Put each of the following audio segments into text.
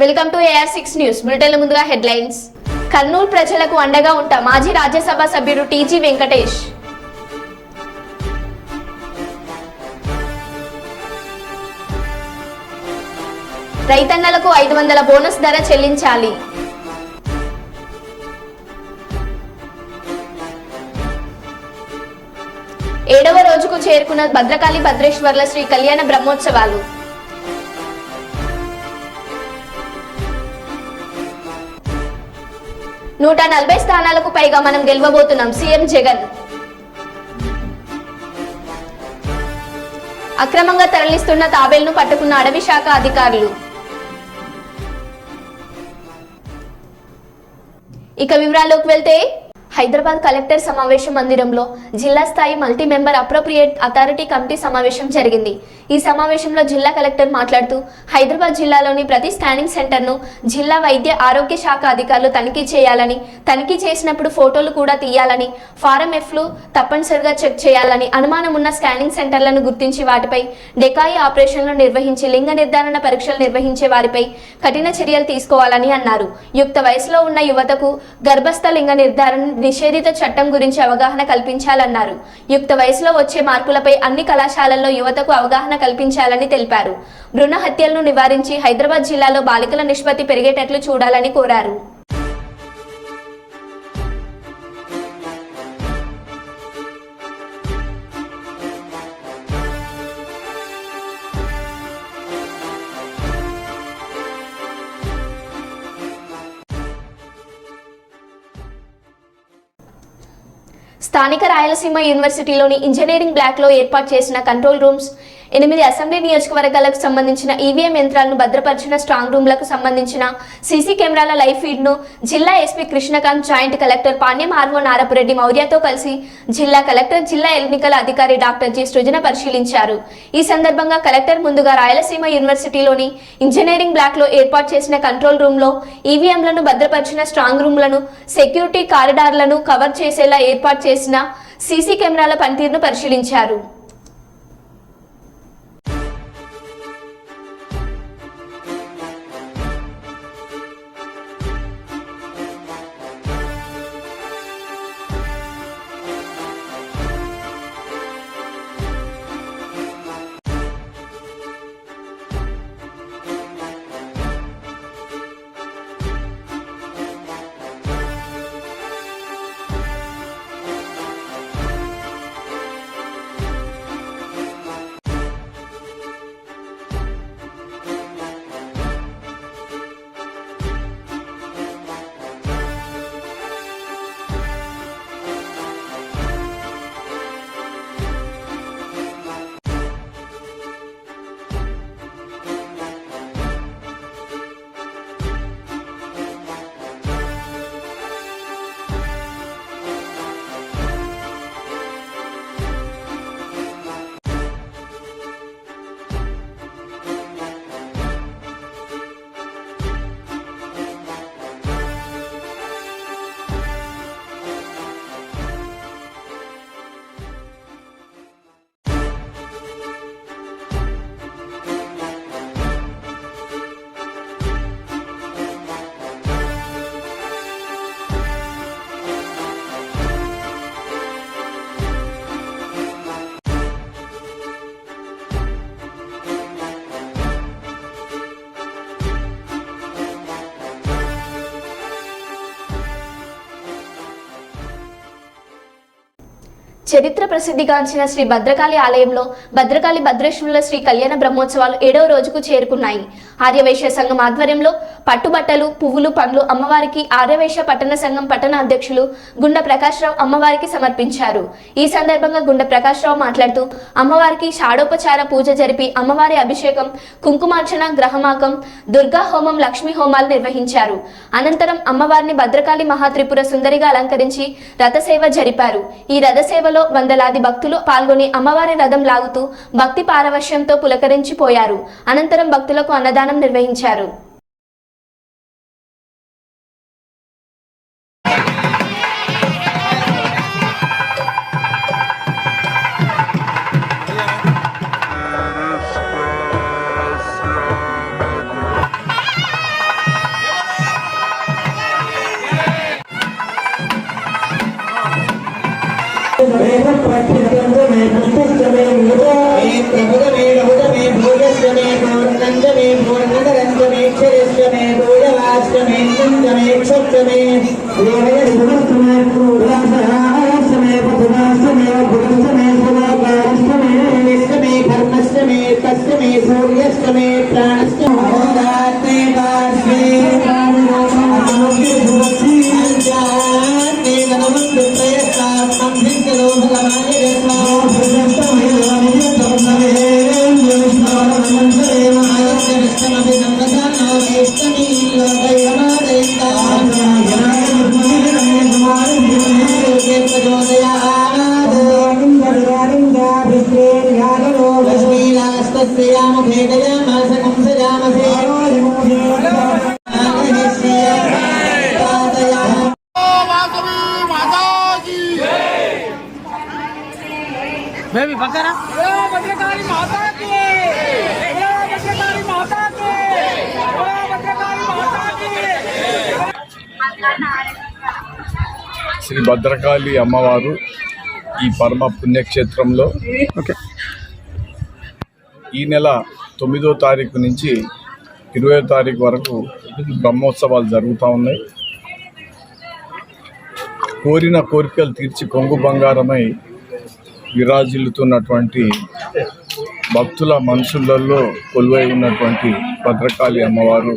Welcome to AR6 news bulletin. ముందుగా headlines. Kurnool ప్రజలకు అండగా ఉంటా మాజీ రాజ్యసభ సభ్యుడు టీజీ వెంకటేష్. రైతన్నలకు 500 బోనస్ ధర చెల్లించాలి. ఏడవ రోజుకు చేరుకున్న భద్రకాళి భద్రేశ్వర్ల శ్రీ కళ్యాణ బ్రహ్మోత్సవాలు. 140 స్థానాలకు పైగా మనం గెలవబోతున్నాం సీఎం జగన్. అక్రమంగా తరలిస్తున్న తాబేలును పట్టుకున్న అటవీ శాఖ అధికారులు. ఇక వివరాల్లోకి వెళ్తే, హైదరాబాద్ కలెక్టర్ సమావేశ మందిరంలో జిల్లా స్థాయి multi member appropriate authority committee సమావేశం జరిగింది. ఈ సమావేశంలో జిల్లా కలెక్టర్ మాట్లాడుతూ, హైదరాబాద్ జిల్లాలోని ప్రతి స్కానింగ్ సెంటర్ను జిల్లా వైద్య ఆరోగ్య శాఖ అధికారులు తనిఖీ చేయాలని, తనిఖీ చేసినప్పుడు ఫోటోలు కూడా తీయాలని, ఫారం ఎఫ్లు తప్పనిసరిగా చెక్ చేయాలని, అనుమానం ఉన్న స్కానింగ్ సెంటర్లను గుర్తించి వాటిపై డెకాయి ఆపరేషన్లు నిర్వహించి లింగ నిర్ధారణ పరీక్షలు నిర్వహించే వారిపై కఠిన చర్యలు తీసుకోవాలని అన్నారు. యుక్త వయసులో ఉన్న యువతకు గర్భస్థ లింగ నిర్ధారణ నిషేధిత చట్టం గురించి అవగాహన కల్పించాలన్నారు. యుక్త వయసులో వచ్చే మార్పులపై అన్ని కళాశాలల్లో యువతకు అవగాహన కల్పించాలని తెలిపారు. భ్రూణ హత్యలను నివారించి హైదరాబాద్ జిల్లాలో బాలికల నిష్పత్తి పెరిగేటట్లు చూడాలని కోరారు. స్థానిక రాయలసీమ యూనివర్సిటీలోని ఇంజనీరింగ్ బ్లాక్లో ఏర్పాటు చేసిన కంట్రోల్ రూమ్స్, 8 అసెంబ్లీ నియోజకవర్గాలకు సంబంధించిన ఈవీఎం యంత్రాలను భద్రపరిచిన స్ట్రాంగ్ రూమ్లకు సంబంధించిన సీసీ కెమెరాల లైవ్ ఫీడ్ను జిల్లా SP Krishnakanth, joint collector Panyam RO Narapureddy మౌర్యతో కలిసి జిల్లా కలెక్టర్, జిల్లా ఎన్నికల అధికారి డాక్టర్ జి సృజన పరిశీలించారు. ఈ సందర్భంగా కలెక్టర్ ముందుగా రాయలసీమ యూనివర్సిటీలోని ఇంజనీరింగ్ బ్లాక్లో ఏర్పాటు చేసిన కంట్రోల్ రూమ్లో ఈవీఎంలను భద్రపరిచిన స్ట్రాంగ్ రూమ్లను, సెక్యూరిటీ కారిడార్లను కవర్ చేసేలా ఏర్పాటు చేసిన సీసీ కెమెరాల పనితీరును పరిశీలించారు. చరిత్ర ప్రసిద్ధిగాంచిన శ్రీ భద్రకాళి ఆలయంలో భద్రకాళి భద్రేశ్వరుల శ్రీ కళ్యాణ బ్రహ్మోత్సవాలు 7వ రోజుకు చేరుకున్నాయి. ఆర్యవైశ్య సంఘం ఆధ్వర్యంలో పట్టుబట్టలు, పువ్వులు, పండ్లు అమ్మవారికి ఆర్యవైశ్య పట్టణ సంఘం పట్టణ అధ్యక్షులు గుండ ప్రకాశ్రావు అమ్మవారికి సమర్పించారు. ఈ సందర్భంగా గుండ ప్రకాశ్రావు మాట్లాడుతూ, అమ్మవారికి షాడోపచార పూజ జరిపి అమ్మవారి అభిషేకం, కుంకుమార్చన, గ్రహమాకం, దుర్గా హోమం, లక్ష్మీ హోమాలు నిర్వహించారు. అనంతరం అమ్మవారిని భద్రకాళి మహాత్రిపుర సుందరిగా అలంకరించి రథసేవ జరిపారు. ఈ రథసేవలో వందలాది భక్తులు పాల్గొని అమ్మవారి రథం లాగుతూ భక్తి పారవశ్యంతో పులకరించిపోయారు. అనంతరం భక్తులకు అన్నదానం నిర్వహించారు. मे प्रभुद मे बहुद मे भोजस्व मे पूर्णंज मे पूर्णतरंज मे क्षरस्व मे भोजवास्व मे नंज मे क्षत्र मे देवय समस्त मे पूर्णासहास्व मे पथवास्व मे भुवस्व मे भुवाकारस्व मे विश्व मे कर्मस्व मे तस्व मे सूर्यस्व मे प्राणस्व मे होदात्मे पार्श्वे आरोग्य भुवस्वी अंजाते नमः प्रयस्तात्मं भिन्नलो भगवान् मैं भी पकड़ा भद्रकाली माता की भद्रकाली माता की भद्रकाली माता की శ్రీ భద్రకాళి అమ్మవారు ఈ పరమ పుణ్యక్షేత్రంలో ఈ నెల 9వ తారీఖు నుంచి 20వ తారీఖు వరకు బ్రహ్మోత్సవాలు జరుగుతూ ఉన్నాయి. కోరిన కోరికలు తీర్చి కొంగు బంగారమై విరాజిల్లుతున్నటువంటి భక్తుల మనసులలో కొలువై ఉన్నటువంటి భద్రకాళి అమ్మవారు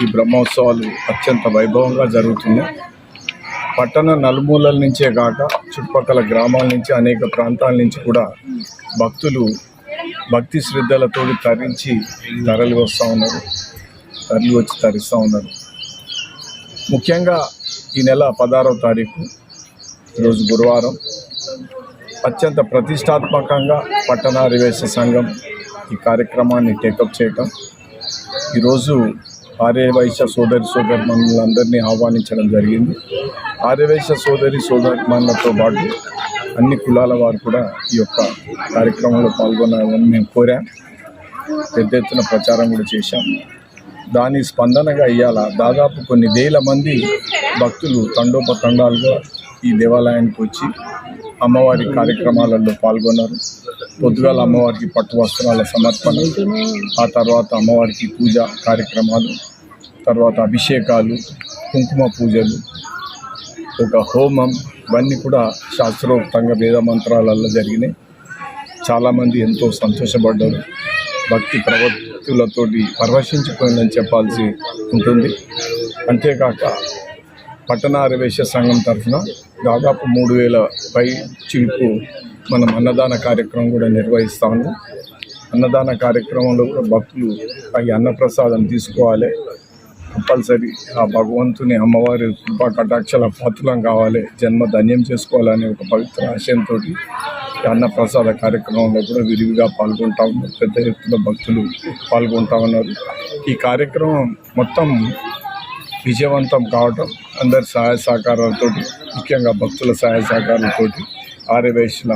ఈ బ్రహ్మోత్సవాలు అత్యంత వైభవంగా జరుగుతున్నాయి. పట్టణ నలుమూలల నుంచే కాక చుట్టుపక్కల గ్రామాల నుంచి అనేక ప్రాంతాల నుంచి కూడా భక్తులు భక్తి శ్రద్ధలతో తరలి వచ్చి తరిస్తూ ఉన్నారు. ముఖ్యంగా ఈ నెల 16వ తారీఖు ఈరోజు గురువారం అత్యంత ప్రతిష్టాత్మకంగా పట్టణ ఆర్యవైశ్య సంఘం ఈ కార్యక్రమాన్ని టేకప్ చేయటం, ఈరోజు ఆర్యవైశ్య సోదరిమణులందరినీ ఆహ్వానించడం జరిగింది. ఆర్యవైశ్య సోదరిమణులతో పాటు అన్ని కులాల వారు కూడా ఈ యొక్క కార్యక్రమంలో పాల్గొనాలని మేము కోరాం. పెద్ద ఎత్తున ప్రచారం కూడా చేశాం. దాని స్పందనగా ఇవాళ దాదాపు కొన్ని వేల మంది భక్తులు తండోపతండాలుగా ఈ దేవాలయానికి వచ్చి అమ్మవారి కార్యక్రమాలలో పాల్గొన్నారు. పొద్దుగాల అమ్మవారికి పట్టు వస్త్రాల సమర్పణ, ఆ తర్వాత అమ్మవారికి పూజ కార్యక్రమాలు, తర్వాత అభిషేకాలు, కుంకుమ పూజలు, ఒక హోమం, ఇవన్నీ కూడా శాస్త్రోక్తంగా వేద మంత్రాలలో జరిగినాయి. చాలామంది ఎంతో సంతోషపడ్డారు. భక్తి ప్రవృత్తులతోటి పరవశించిపోయిందని చెప్పాల్సి ఉంటుంది. అంతేకాక పట్టణ ఆర్యవైశ్య సంఘం తరఫున దాదాపు 3000 పై చిలుపు మనం అన్నదాన కార్యక్రమం కూడా నిర్వహిస్తాము. అన్నదాన కార్యక్రమంలో కూడా భక్తులు ఈ అన్నప్రసాదం తీసుకోవాలి. కంపల్సరీ ఆ భగవంతుని అమ్మవారి కృపా కటాక్షల పాత్రలం కావాలి, జన్మ ధన్యం చేసుకోవాలనే ఒక పవిత్ర ఆశయంతో అన్నప్రసాద కార్యక్రమంలో కూడా విరివిగా పాల్గొంటా ఉన్నారు. పెద్ద ఎత్తున భక్తులు పాల్గొంటా ఉన్నారు. ఈ కార్యక్రమం మొత్తం విజయవంతం కావటం అందరి సహాయ సహకారాలతో, ముఖ్యంగా భక్తుల సహాయ సహకారాలతో, ఆర్యవైశ్యుల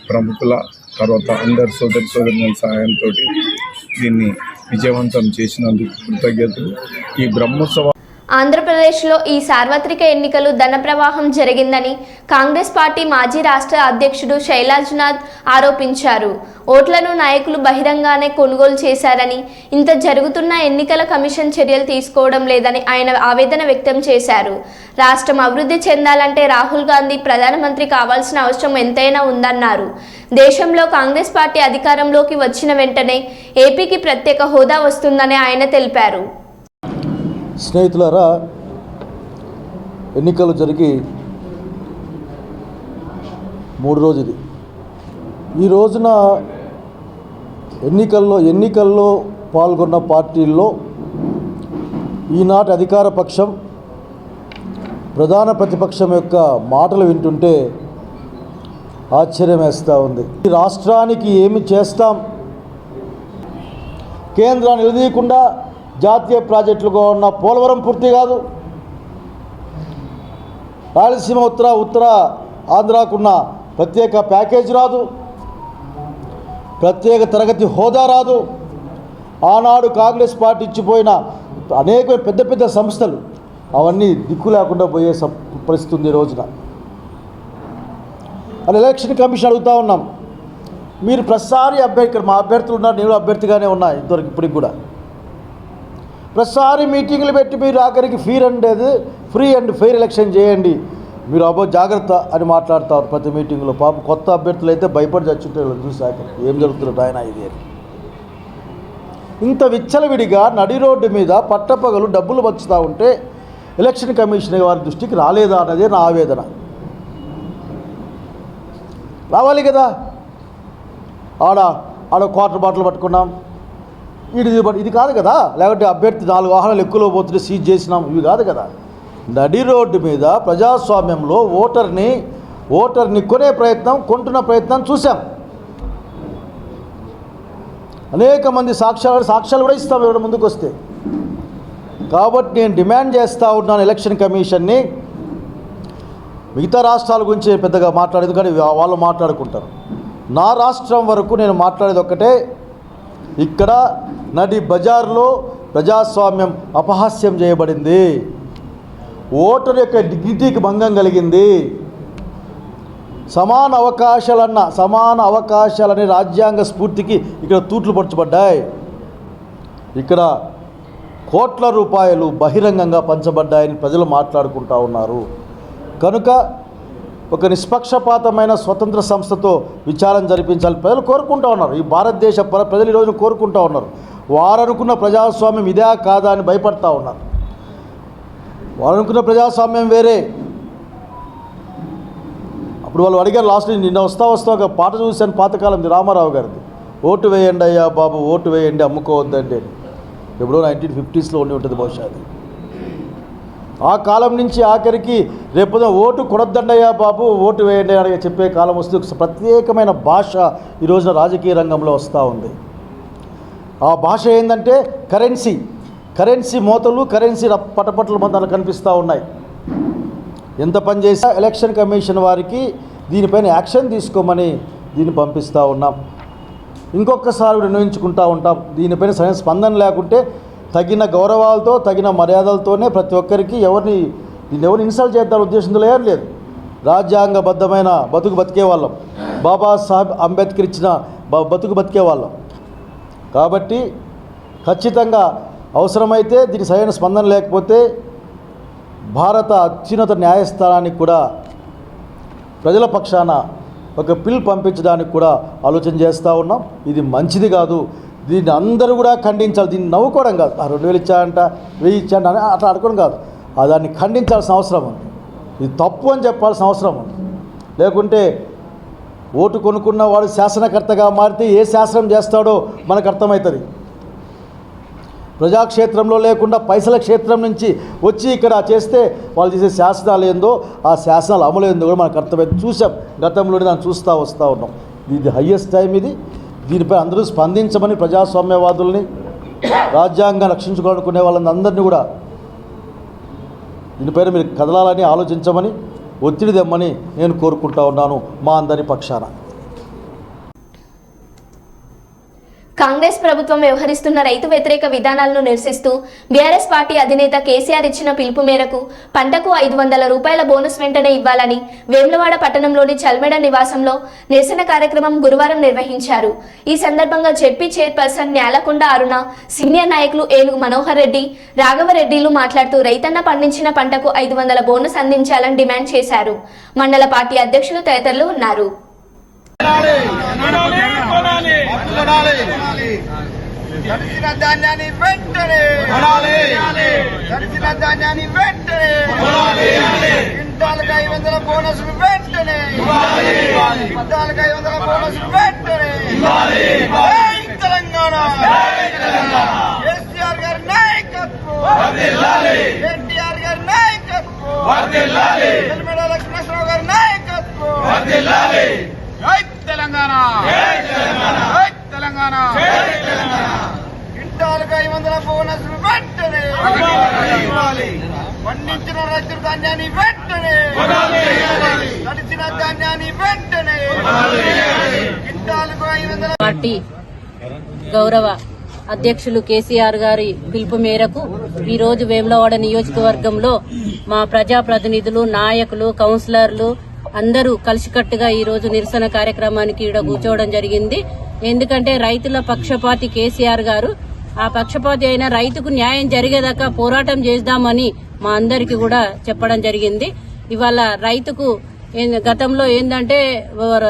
ప్రముఖుల తర్వాత అందరి సోదరిమణుల సహాయంతో దీన్ని విజయవంతం చేసినందుకు కృతజ్ఞతలు. ఈ బ్రహ్మోత్సవ ఆంధ్రప్రదేశ్లో ఈ సార్వత్రిక ఎన్నికలు ధన ప్రవాహం జరిగిందని కాంగ్రెస్ పార్టీ మాజీ రాష్ట్ర అధ్యక్షుడు శైలాజ్నాథ్ ఆరోపించారు. ఓట్లను నాయకులు బహిరంగానే కొనుగోలు చేశారని, ఇంత జరుగుతున్న ఎన్నికల కమిషన్ చర్యలు తీసుకోవడం లేదని ఆయన ఆవేదన వ్యక్తం చేశారు. రాష్ట్రం అభివృద్ధి చెందాలంటే రాహుల్ గాంధీ ప్రధానమంత్రి కావాల్సిన అవసరం ఎంతైనా ఉందన్నారు. దేశంలో కాంగ్రెస్ పార్టీ అధికారంలోకి వచ్చిన వెంటనే ఏపీకి ప్రత్యేక హోదా వస్తుందని ఆయన తెలిపారు. స్నేహితులారా, ఎన్నికలు జరిగి 3 రోజులు. ఈ రోజున ఎన్నికల్లో పాల్గొన్న పార్టీల్లో ఈనాటి అధికార పక్షం ప్రధాన ప్రతిపక్షం యొక్క మాటలు వింటుంటే ఆశ్చర్యం వేస్తూ ఉంది. ఈ రాష్ట్రానికి ఏమి చేస్తాం, కేంద్రాన్ని నిలదీయకుండా జాతీయ ప్రాజెక్టులుగా ఉన్న పోలవరం పూర్తి కాదు, రాయలసీమ ఉత్తర ఆంధ్రాకున్న ప్రత్యేక ప్యాకేజ్ రాదు, ప్రత్యేక తరగతి హోదా రాదు. ఆనాడు కాంగ్రెస్ పార్టీ ఇచ్చిపోయిన అనేక పెద్ద పెద్ద సంస్థలు అవన్నీ దిక్కు లేకుండా పోయే పరిస్థితి ఉంది. రోజున అని ఎలక్షన్ కమిషన్ అడుగుతూ ఉన్నాం, మీరు ప్రతిసారి అభ్యర్థి మా అభ్యర్థులు ఉన్నారు, నేను అభ్యర్థిగానే ఉన్నా ఇంతవరకు ఇప్పటికి కూడా. ప్రతిసారి మీటింగ్లు పెట్టి మీరు ఆఖరికి ఫ్రీ అండ్ ఫెయిర్ ఎలక్షన్ చేయండి, మీరు జాగ్రత్త అని మాట్లాడతారు ప్రతి మీటింగ్లో. పాపం కొత్త అభ్యర్థులు అయితే భయపడి చచ్చుంటారు చూసాక ఏం జరుగుతుందో ఆయన ఇది అని. ఇంత విచ్చలవిడిగా నడి రోడ్డు మీద పట్టపగలు డబ్బులు వచ్చుతూ ఉంటే ఎలక్షన్ కమిషన్ వారి దృష్టికి రాలేదా అన్నదే నా ఆవేదన. రావాలి కదా. ఆడ క్వార్టర్ బాటిల్ పట్టుకున్నాం, ఇది కాదు కదా. లేకపోతే అభ్యర్థి 4 వాహనాలు ఎక్కువలో పోతుంటే సీజ్ చేసినాం, ఇవి కాదు కదా. నడి రోడ్డు మీద ప్రజాస్వామ్యంలో ఓటర్ని కొనే ప్రయత్నం, కొంటున్న ప్రయత్నం చూసాం. అనేక మంది సాక్ష్యాలు కూడా ఇస్తాం ఎవరు ముందుకు వస్తే. కాబట్టి నేను డిమాండ్ చేస్తూ ఉన్నాను ఎలక్షన్ కమిషన్ని. మిగతా రాష్ట్రాల గురించి పెద్దగా మాట్లాడేది కానీ వాళ్ళు మాట్లాడుకుంటారు. నా రాష్ట్రం వరకు నేను మాట్లాడేది ఒక్కటే, ఇక్కడ నడి బజార్లో ప్రజాస్వామ్యం అపహాస్యం చేయబడింది, ఓటర్ యొక్క డిగ్నిటీకి భంగం కలిగింది. సమాన అవకాశాలనే రాజ్యాంగ స్ఫూర్తికి ఇక్కడ తూట్లు పరచబడ్డాయి. ఇక్కడ కోట్ల రూపాయలు బహిరంగంగా పంచబడ్డాయని ప్రజలు మాట్లాడుకుంటూ ఉన్నారు. కనుక ఒక నిష్పక్షపాతమైన స్వతంత్ర సంస్థతో విచారణ జరిపించాలి ప్రజలు కోరుకుంటూ ఉన్నారు. ఈ భారతదేశ ప్రజలు ఈరోజు కోరుకుంటూ ఉన్నారు. వారు అనుకున్న ప్రజాస్వామ్యం ఇదే కాదా అని భయపడతా ఉన్నారు. వారు అనుకున్న ప్రజాస్వామ్యం వేరే. అప్పుడు వాళ్ళు అడిగారు లాస్ట్ నిన్న వస్తా ఒక పాట చూశాను, పాతకాలం రామారావు గారిది, ఓటు వేయండి అయ్యా బాబు, ఓటు వేయండి అమ్ముకోవద్దండి. ఎప్పుడో 1950s ఉండి ఉంటుంది బహుశా అది. ఆ కాలం నుంచి ఆఖరికి రేపు ఓటు కొనొద్దండయ్యా బాబు, ఓటు వేయండి అని చెప్పే కాలం వస్తే ప్రత్యేకమైన భాష ఈరోజున రాజకీయ రంగంలో వస్తూ ఉంది. ఆ భాష ఏంటంటే కరెన్సీ మోతలు, కరెన్సీ పటపట్ల మనకు కనిపిస్తూ ఉన్నాయి. ఎంత పని చేసినా ఎలక్షన్ కమిషన్ వారికి దీనిపైన యాక్షన్ తీసుకోమని దీన్ని పంపిస్తూ ఉన్నాం. ఇంకొకసారి నిర్ణయించుకుంటూ ఉంటాం. దీనిపైన సరైన స్పందన లేకుంటే తగిన గౌరవాలతో, తగిన మర్యాదలతోనే ప్రతి ఒక్కరికి ఎవరిని ఇన్సల్ట్ చేద్దాం ఉద్దేశంతో లేదు. రాజ్యాంగబద్ధమైన బతుకు బతికే వాళ్ళం, బాబాసాహెబ్ అంబేద్కర్ ఇచ్చిన బతుకు బతికే వాళ్ళం. కాబట్టి ఖచ్చితంగా అవసరమైతే దీనికి సరైన స్పందన లేకపోతే భారత అత్యున్నత న్యాయస్థానానికి కూడా ప్రజల పక్షాన ఒక పిల్ పంపించడానికి కూడా ఆలోచన చేస్తూ ఉన్నాం. ఇది మంచిది కాదు, దీన్ని అందరూ కూడా ఖండించాలి. దీన్ని నవ్వుకోవడం కాదు, 2000 ఇచ్చాయంట 1000 ఇచ్చాయంట అని అట్లా అనుకోవడం కాదు. దాన్ని ఖండించాల్సిన అవసరం ఉంది. ఇది తప్పు అని చెప్పాల్సిన అవసరం ఉంది. లేకుంటే ఓటు కొనుక్కున్న వాడు శాసనకర్తగా మారితే ఏ శాసనం చేస్తాడో మనకు అర్థమవుతుంది. ప్రజాక్షేత్రంలో లేకుండా పైసల క్షేత్రం నుంచి వచ్చి ఇక్కడ చేస్తే వాళ్ళు చేసే శాసనాలు ఏందో, ఆ శాసనాలు అమలు ఏందో కూడా మనకు అర్థమైంది. చూసాం గతంలోనే దాన్ని వస్తూ ఉన్నాం. ఇది హయ్యెస్ట్ టైం. దీనిపై అందరూ స్పందించమని ప్రజాస్వామ్యవాదుల్ని, రాజ్యాంగాన్ని రక్షించుకోవాలనుకునే వాళ్ళని అందరినీ కూడా దీనిపైన మీరు కదలాలని ఆలోచించమని, ఒత్తిడి తెమ్మని నేను కోరుకుంటా ఉన్నాను మా అందరి పక్షాన. కాంగ్రెస్ ప్రభుత్వం వ్యవహరిస్తున్న రైతు వ్యతిరేక విధానాలను నిరసిస్తూ బీఆర్ఎస్ పార్టీ అధినేత కేసీఆర్ ఇచ్చిన పిలుపు మేరకు పంటకు 500 రూపాయల బోనస్ వెంటనే ఇవ్వాలని వేములవాడ పట్టణంలోని చల్మెడ నివాసంలో నిరసన కార్యక్రమం గురువారం నిర్వహించారు. ఈ సందర్భంగా జెడ్పీ చైర్పర్సన్ న్యాలకొండ అరుణ, సీనియర్ నాయకులు ఏనుగు మనోహర్ రెడ్డి, రాఘవరెడ్డిలు మాట్లాడుతూ రైతన్న పండించిన పంటకు 500 బోనస్ అందించాలని డిమాండ్ చేశారు. మండల పార్టీ అధ్యక్షులు తదితరులు ఉన్నారు. తడిసిన ధాన్యాన్ని వెంటనే క్వింటాలకు 500 బోనస్లు వెంటనే, క్వింటాలకు 500 బోనస్లు వెంటనే. తెలంగాణ కేసీఆర్ గారి నాయకత్వం, ఎన్టీఆర్ గారి నాయకత్వం, వెల్మెడ లక్ష్మణరావు గారి నాయకత్వం. జై తెలంగాణ, జై తెలంగాణ. క్వింటాలకు 500 బోనస్లు వెంటనే, పండించిన రైతు ధాన్యాన్ని వెంటనే, తడిసిన ధాన్యాన్ని వెంటనే, క్వింటాలకు 500. పార్టీ గౌరవ అధ్యక్షులు కేసీఆర్ గారి పిలుపు మేరకు ఈరోజు వేములవాడ నియోజకవర్గంలో మా ప్రజాప్రతినిధులు, నాయకులు, కౌన్సిలర్లు, అందరూ కలిసికట్టుగా ఈ రోజు నిరసన కార్యక్రమానికి ఈడ కూర్చోవడం జరిగింది. ఎందుకంటే రైతుల పక్షపాతి కేసీఆర్ గారు, ఆ పక్షపాతి అయిన రైతుకు న్యాయం జరిగేదాకా పోరాటం చేద్దామని మా అందరికి కూడా చెప్పడం జరిగింది. ఇవాళ రైతుకు గతంలో ఏందంటే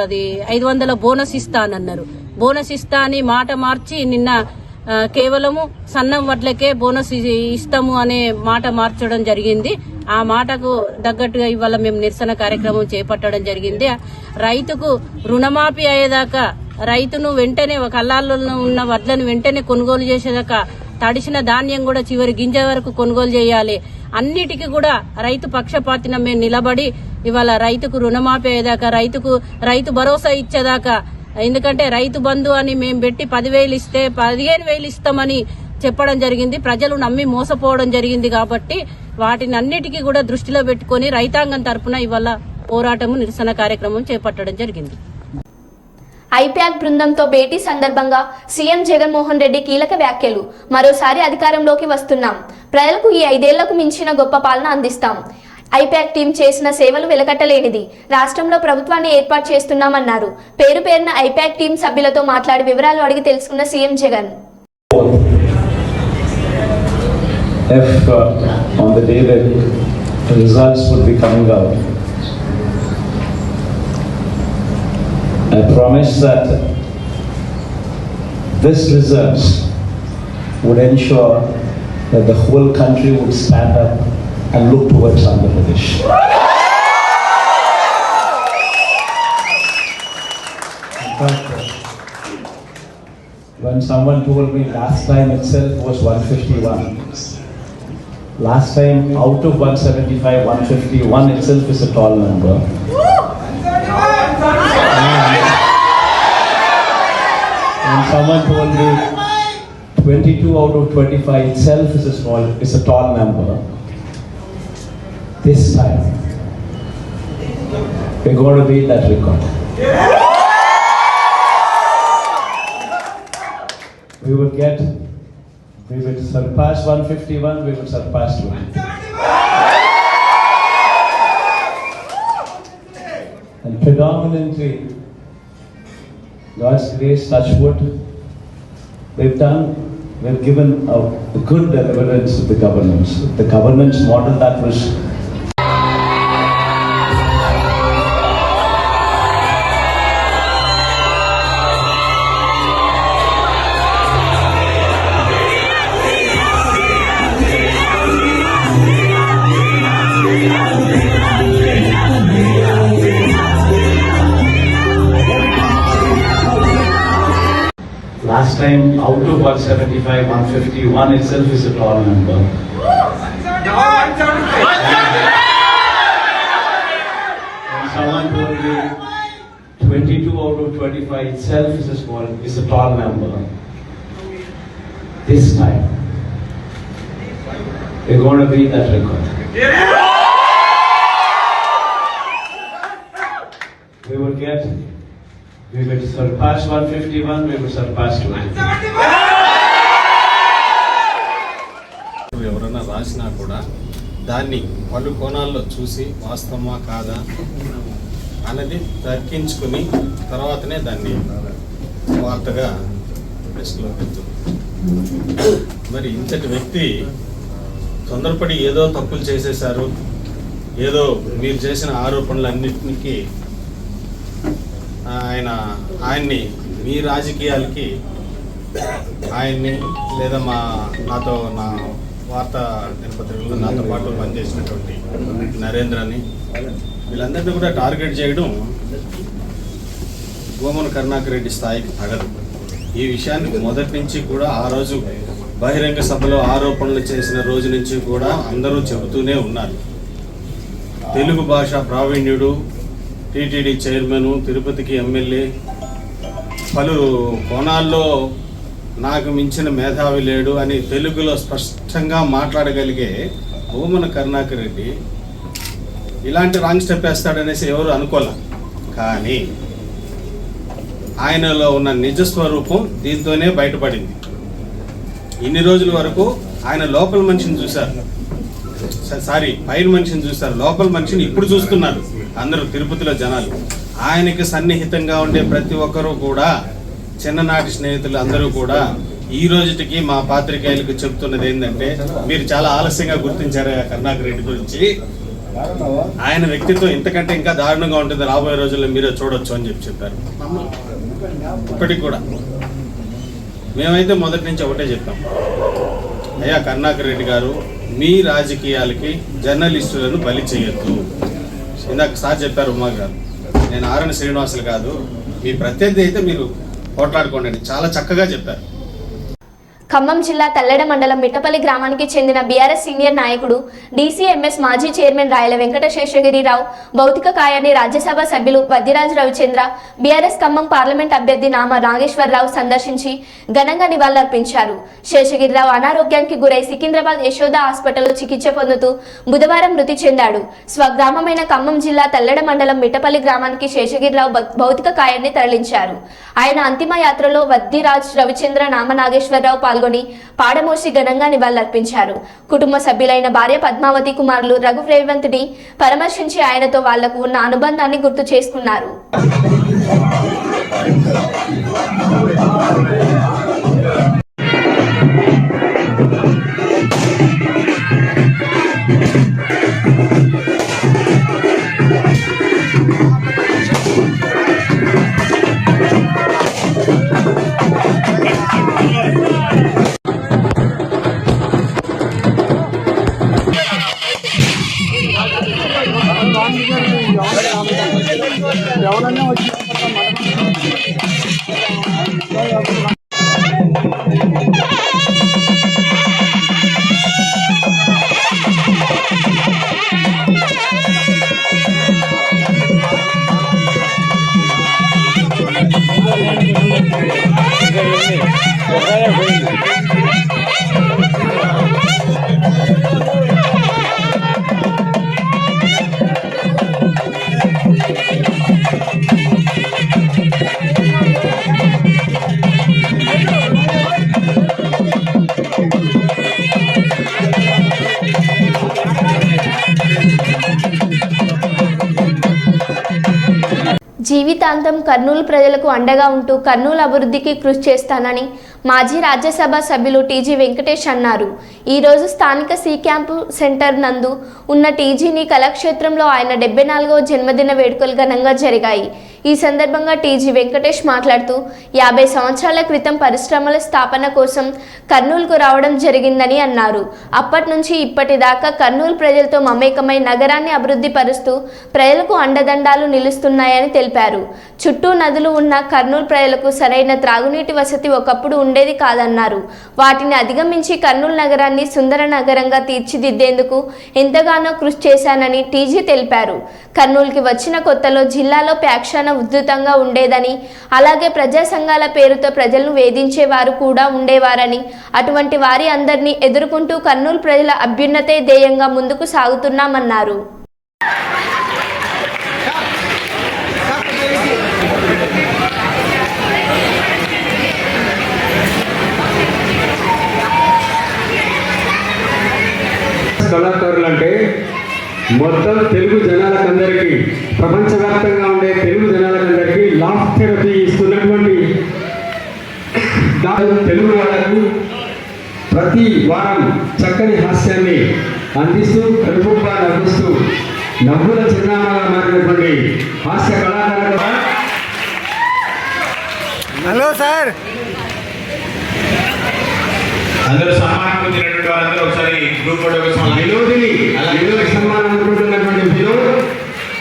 అది 500 బోనస్ ఇస్తానన్నారు. బోనస్ ఇస్తా అని మాట మార్చి నిన్న కేవలము సన్నం వడ్లకే బోనస్ ఇస్తాము అనే మాట మార్చడం జరిగింది. ఆ మాటకు తగ్గట్టుగా ఇవాళ మేము నిరసన కార్యక్రమం చేపట్టడం జరిగింది. రైతుకు రుణమాఫీ అయ్యేదాకా, రైతును వెంటనే కళ్ళాల్లో ఉన్న వడ్లను వెంటనే కొనుగోలు చేసేదాకా, తడిసిన ధాన్యం కూడా చివరి గింజ వరకు కొనుగోలు చేయాలి. అన్నిటికీ కూడా రైతు పక్షపాతిన మేము నిలబడి ఇవాళ రైతుకు రుణమాఫీ అయ్యేదాకా, రైతు భరోసా ఇచ్చేదాకా, ఎందుకంటే రైతు బంధు అని మేము పెట్టి 10,000 ఇస్తే 15,000 ఇస్తామని చెప్పడం జరిగింది. ప్రజలు నమ్మి మోసపోవడం జరిగింది. కాబట్టి వాటిని అన్నిటికీ కూడా దృష్టిలో పెట్టుకుని రైతాంగం తరఫున ఇవాళ పోరాటము నిరసన కార్యక్రమం చేపట్టడం జరిగింది. ఐప్యాక్ బృందంతో భేటీ సందర్భంగా సీఎం జగన్మోహన్ రెడ్డి కీలక వ్యాఖ్యలు. మరోసారి అధికారంలోకి వస్తున్నాం, ప్రజలకు ఈ 5 ఏళ్లకు మించిన గొప్ప పాలన అందిస్తాం. ఐప్యాక్ టీం చేసిన సేవలు వెలకట్టలేనిది. రాష్ట్రంలో ప్రభుత్వాన్ని ఏర్పాటు చేస్తున్నామన్నారు. పేరు పేరున ఐప్యాక్ టీం సభ్యులతో మాట్లాడి వివరాలు అడిగి తెలుసుకున్న CM Jagan. On the day that the results would be coming out, I promised that this results would ensure that the whole country would stand up and look towards Andhra Pradesh. In fact, when someone told me last time itself was 151, last time out of 175, 151 itself is a tall number. And someone told me 22 out of 25 itself is a tall number. This time, we're going to beat that record. We will surpass 151, we will surpass 20. And predominantly, God's grace, touch wood, we've given a good deliverance to the governance. The governance model that was last time out of 175, 151 itself is a tall number. And someone told me 22 out of 25 itself is a tall number. This time, we're going to beat that record. We will surpass 151, we will surpass 20. ఎవరైనా రాసినా కూడా దాన్ని పలు కోణాల్లో చూసి వాస్తవమా కాదా అన్నది తర్కించుకుని తర్వాతనే దాన్ని వార్తగా ప్రెస్లో పెడుతుంది. మరి ఇంతటి వ్యక్తి తొందరపడి ఏదో తప్పులు చేసేశారు, ఏదో మీరు చేసిన ఆరోపణలన్నింటికి ఆయన్ని మీ రాజకీయాలకి ఆయన్ని లేదా నాతో నా వార్తా దినపత్రికల్లో నాతో పాటు పనిచేసినటువంటి నరేంద్రని వీళ్ళందరినీ కూడా టార్గెట్ చేయడం గోమన కరుణాకర్ రెడ్డి స్థాయికి తగదు. ఈ విషయాన్ని మొదటి నుంచి కూడా ఆ రోజు బహిరంగ సభలో ఆరోపణలు చేసిన రోజు నుంచి కూడా అందరూ చెబుతూనే ఉన్నారు. తెలుగు భాష ప్రావీణ్యుడు, టీటీడీ చైర్మన్, తిరుపతికి ఎమ్మెల్యే, పలు కోణాల్లో నాకు మించిన మేధావి లేడు అని తెలుగులో స్పష్టంగా మాట్లాడగలిగే భూమన కరుణాకర్ రెడ్డి ఇలాంటి రాంగ్ స్టెప్ వేస్తాడనేసి ఎవరు అనుకోలే. కానీ ఆయనలో ఉన్న నిజస్వరూపం దీంతోనే బయటపడింది. ఇన్ని రోజుల వరకు ఆయన లోపల మనిషిని చూశారు, పైన మనిషిని చూశారు, లోపల మనిషిని ఇప్పుడు చూస్తున్నారు. అందరూ తిరుపతిలో జనాలు. ఆయనకి సన్నిహితంగా ఉండే ప్రతి ఒక్కరూ కూడా, చిన్ననాటి స్నేహితులు అందరూ కూడా ఈ రోజుటికి మా పాత్రికేయులకు చెప్తున్నది ఏంటంటే, మీరు చాలా ఆలస్యంగా గుర్తించారు కరుణాకర్ రెడ్డి గురించి. ఆయన వ్యక్తిత్వం ఇంతకంటే ఇంకా దారుణంగా ఉంటుంది, రాబోయే రోజుల్లో మీరే చూడొచ్చు అని చెప్పారు. ఇప్పటికి కూడా మేమైతే మొదటి నుంచి ఒకటే చెప్పాం, అయ్యా కరుణాకర్ రెడ్డి గారు, మీ రాజకీయాలకి జర్నలిస్టులను బలి చేయొద్దు. ఇందాక సార్ చెప్పారు ఉమా గారు, నేను ఆర్ఎన్ శ్రీనివాసులు కాదు, మీ ప్రత్యర్థి అయితే మీరు పోట్లాడుకోండి, చాలా చక్కగా చెప్పారు. ఖమ్మం జిల్లా తల్లెడ మండలం మిట్టపల్లి గ్రామానికి చెందిన బీఆర్ఎస్ సీనియర్ నాయకుడు డీసీఎంఎస్ మాజీ చైర్మన్ రాయల వెంకట శేషగిరిరావు భౌతిక కాయాన్ని రాజ్యసభ సభ్యులు వద్దిరాజు రవిచంద్ర, బీఆర్ఎస్ ఖమ్మం పార్లమెంట్ అభ్యర్థి నామ నాగేశ్వరరావు సందర్శించి ఘనంగా నివాళులర్పించారు. శేషగిరిరావు అనారోగ్యానికి గురై సికింద్రాబాద్ యశోద హాస్పిటల్లో చికిత్స పొందుతూ బుధవారం మృతి చెందాడు. స్వగ్రామమైన ఖమ్మం జిల్లా తల్లెడ మండలం మిట్టపల్లి గ్రామానికి శేషగిరిరావు భౌతిక కాయాన్ని తరలించారు. ఆయన అంతిమ యాత్రలో వద్దిరాజ్ రవిచంద్ర, నామ నాగేశ్వరరావు పాల్గొని పాడమోసి ఘనంగా నివాళులర్పించారు. కుటుంబ సభ్యులైన భార్య పద్మావతి, కుమారులు రఘు రేవంత్ని పరామర్శించి ఆయనతో వాళ్లకు ఉన్న అనుబంధాన్ని గుర్తు చేసుకున్నారు. జీవితాంతం కర్నూలు ప్రజలకు అండగా ఉంటూ కర్నూలు అభివృద్ధికి కృషి చేస్తానని మాజీ రాజ్యసభ సభ్యులు టీజీ వెంకటేష్ అన్నారు. ఈరోజు స్థానిక సి క్యాంపు సెంటర్ నందు ఉన్న టీజీని కళాక్షేత్రంలో ఆయన 74వ జన్మదిన వేడుకలు ఘనంగా జరిగాయి. ఈ సందర్భంగా టీజీ వెంకటేష్ మాట్లాడుతూ 50 సంవత్సరాల క్రితం పరిశ్రమల స్థాపన కోసం కర్నూలుకు రావడం జరిగిందని అన్నారు. అప్పటి నుంచి ఇప్పటిదాకా కర్నూలు ప్రజలతో మమేకమై నగరాన్ని అభివృద్ధి పరుస్తూ ప్రజలకు అండదండాలు నిలుస్తున్నాయని తెలిపారు. చుట్టూ నదులు ఉన్న కర్నూలు ప్రజలకు సరైన త్రాగునీటి వసతి ఒకప్పుడు ఉండేది కాదన్నారు. వాటిని అధిగమించి కర్నూలు నగరాన్ని సుందర నగరంగా తీర్చిదిద్దేందుకు ఎంతగానో కృషి చేశానని టీజీ తెలిపారు. కర్నూలుకి వచ్చిన కొత్తలో జిల్లాలో ప్యాక్షాన ఉధృతంగా ఉండేదని, అలాగే ప్రజా సంఘాల పేరుతో ప్రజలను వేధించేవారు కూడా ఉండేవారని, అటువంటి వారి అందరినీ ఎదుర్కొంటూ కర్నూలు ప్రజల అభ్యున్నతే ధ్యేయంగా ముందుకు సాగుతున్నామన్నారు. కళాకారులు అంటే మొత్తం తెలుగు జనాలకందరికీ, ప్రపంచవ్యాప్తంగా ఉండే తెలుగు జనాలకందరికీ లాఫ్ థెరపీ ఇస్తున్నటువంటి తెలుగు వాళ్ళకు ప్రతి వారం చక్కని హాస్యాన్ని అందిస్తూ కడుపుబ్బా నవ్విస్తూ నవ్వుల చిరునామాగా మారినటువంటి హాస్య కళాకారులు. హలో సార్, అందరూ సన్మానం పొందినటువంటి వారందరూ ఒకసారి గ్రూప్ ఫోటో కోసం వినోదిని సన్మానం అందుకుంటున్నటువంటి వినోద్,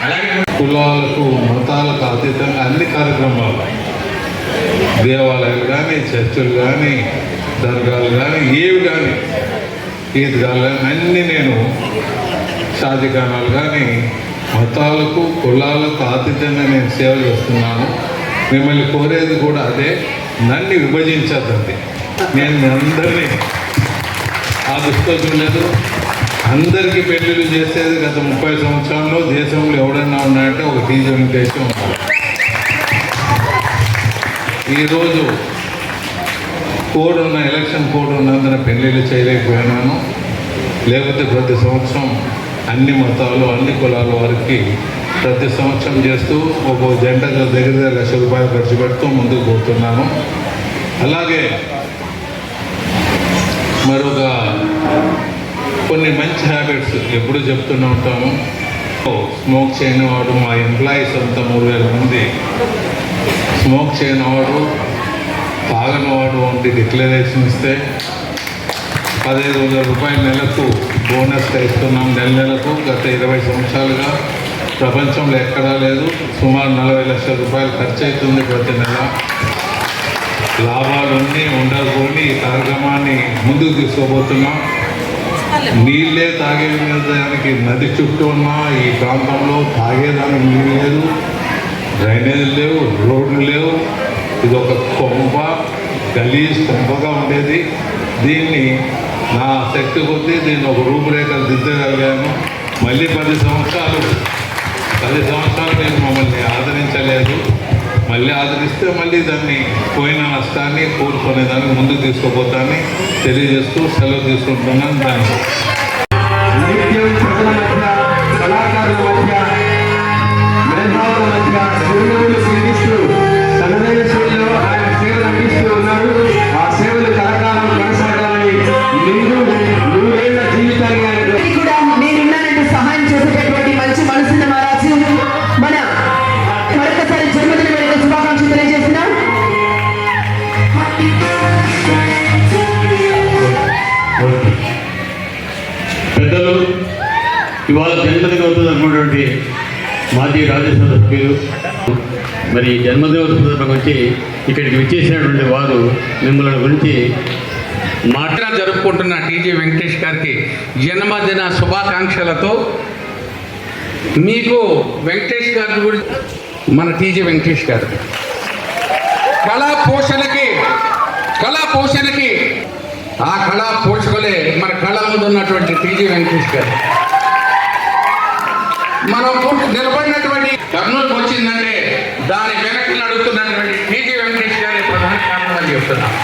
అలాగే కులాలకు మతాలకు అతీతంగా అన్ని కార్యక్రమాలు, దేవాలయాలు కానీ, చర్చలు కానీ, దర్గాలు కానీ, ఏవి కానీ, ఈద్గాలు కానీ అన్నీ నేను షాదిఖానాలు కానీ మతాలకు కులాలకు అతీతంగా నేను సేవ చేస్తున్నాను. మిమ్మల్ని కోరేది కూడా అదే, నన్ను విభజించద్దండి. నేను మీ అందరినీ ఆ దృష్టితో చూడలేదు. అందరికీ పెళ్లిళ్ళు చేసేది గత 30 సంవత్సరాల్లో దేశంలో ఎవడన్నా ఉన్నాయంటే ఒక టీజీ వెంకటేష్ ఉన్నారు. ఈరోజు కోడ్ ఉన్న ఎలక్షన్ కోడ్ ఉన్నందున పెళ్లిళ్ళు చేయలేకపోయినాను. లేకపోతే ప్రతి సంవత్సరం అన్ని మతాలు అన్ని కులాల వారికి ప్రతి సంవత్సరం చేస్తూ ఒక జంటకు దగ్గర ₹1,00,000 ఖర్చు పెడుతూ ముందుకు పోతున్నాను. అలాగే మరొక కొన్ని మంచి హ్యాబిట్స్ ఎప్పుడు చెప్తూనే ఉంటాము. స్మోక్ చేయని వాడు, మా ఎంప్లాయీస్ అంతా 3,000 మంది స్మోక్ చేయని వాడు, తాగని వాడు వంటి డిక్లరేషన్ ఇస్తే ₹15,000 నెలకు బోనస్గా ఇస్తున్నాం. నెలకు గత 20 సంవత్సరాలుగా ప్రపంచంలో ఎక్కడా లేదు. సుమారు ₹40 లక్షల ఖర్చు అవుతుంది ప్రతి నెల. లాభాలన్నీ ఉండకపోయి ఈ కార్యక్రమాన్ని ముందుకు తీసుకోబోతున్నాం. నీళ్ళే తాగేదానికి నది చుట్టూ ఉన్న ఈ ప్రాంతంలో తాగేదానికి నీళ్ళు లేదు, డ్రైనేజీలు లేవు, రోడ్లు లేవు. ఇది ఒక కొంప, గలీజ్ కొంపగా ఉండేది. దీన్ని నా శక్తి కొద్దీ దీన్ని ఒక రూపురేఖలు దిద్దగలిగాను. మళ్ళీ 10 సంవత్సరాలు నేను మమ్మల్ని ఆదరించలేదు. మళ్ళీ ఆదరిస్తే మళ్ళీ దాన్ని పోయిన నష్టాన్ని కోరుకునేదాన్ని ముందుకు తీసుకోపోతానని తెలియజేస్తూ సెలవు తీసుకుంటున్నాను. దాన్ని నిత్యం ప్రజల మధ్య, కళాకారుల మధ్య, మేధావుల మధ్య సేవలు స్వీకరిస్తూ తనదైన శైలిలో ఆయన సేవలు అందిస్తూ ఉన్నారు. ఆ సేవలు కళాకారులు కొనసాగాలని నూరేళ్ల జీవితాన్ని కూడా నేనున్నానంటూ సహాయం చేసేటటువంటి మంచి మనసున్న మహారాజు మన మరొకసారి జన్మదిన వేడుక శుభాకాంక్షలు తెలియజేస్తున్నాం. పెద్దలు, ఇవాళ జన్మదినోత్సవం అనుకున్నటువంటి మాజీ రాజ్యసభ సభ్యులు, మరి జన్మదినోత్సవం సందర్భంగా వచ్చి ఇక్కడికి విచ్చేసినటువంటి వారు మిమ్మల్ని గురించి జరుపుకుంటున్న టీజీ వెంకటేష్ గారికి జన్మదిన శుభాకాంక్షలతో మీకు వెంకటేష్ గారి గురించి మన టీజీ వెంకటేష్ గారు కళా పోషణకి ఆ కళా పోషకులే మన కళ ముందు ఉన్నటువంటి టీజీ వెంకటేష్ గారు. మనం నిలబడినటువంటి కర్నూలుకు వచ్చిందంటే దాని వెనక్కి నడుస్తున్నటువంటి టీజీ వెంకటేష్ గారి ప్రధాన కారణం అని చెప్తున్నాం.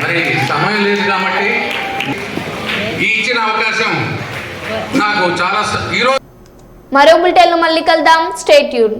మరి సమయం లేదు కాబట్టి ఈ ఇచ్చిన అవకాశం నాకు చాలా ఈరోజు మరో బులెటిన్లో మళ్ళీ కలుద్దాం. Stay tune.